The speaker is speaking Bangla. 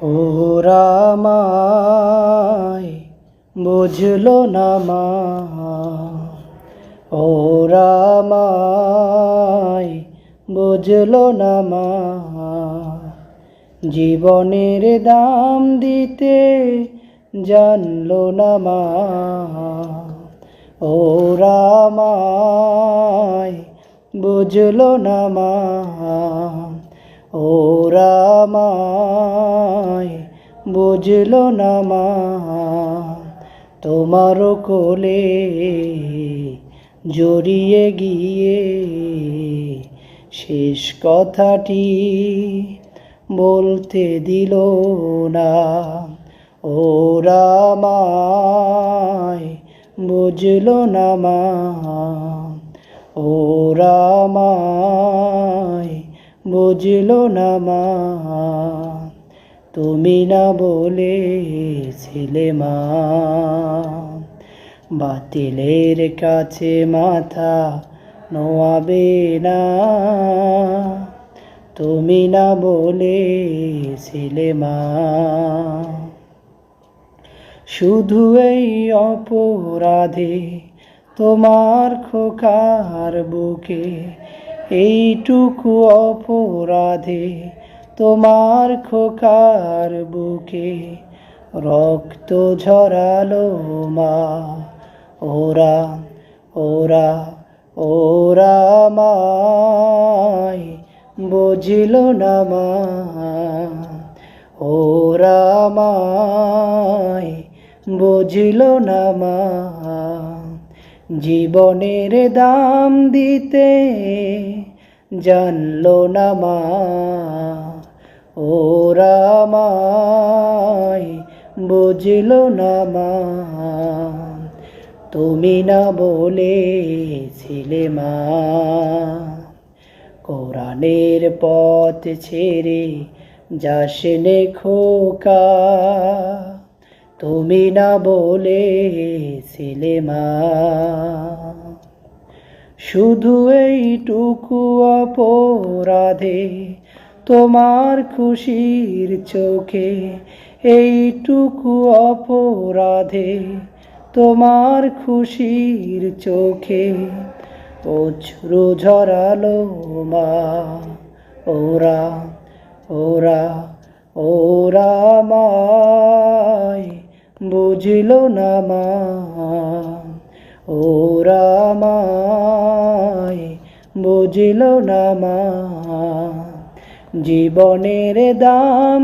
ওরা আমায় বুঝলো না মা, ওরা আমায় বুঝলো না মা। জীবনের দাম দিতে জানলো না মা, ওরা আমায় বুঝলো না মা, ওরা আমায় বুঝলো না মা। তোমার কোলে জড়িয়ে গিয়ে শেষ কথাটি বলতে দিল না, ওরা আমায় বুঝলো না মা, ওরা আমায় বুঝলো না মা। তুমি না বলেছিলে মা, বাতিলের কাছে মাথা নোয়াবে না। তুমি না বলেছিলে মা, শুধু এই অপরাধে তোমার খোকার বুকে, এইটুকু অপরাধে তোমার খোকার বুকে রক্ত ঝরালো মা। ওরা ওরা ওরা আমায় বুঝলো না মা, ওরা আমায় বুঝলো না মা। জীবনের দাম দিতে জানলো না মা, ওরা আমায় বুঝলো না মা। তুমি না বলেছিলে মা, কোরআনের পথ ছেড়ে যাসনে খোকা। তুমি না বলেছিলে মা, শুধু এইটুকু অপরাধে তোমার খুশির চোখে, এইটুকু অপরাধে তোমার খুশির চোখে অশ্রু ঝরালো মা। ওরা ওরা ওরা আমায় বুঝলো না মা, ওরা আমায় বুঝলো না মা। জীবনের দাম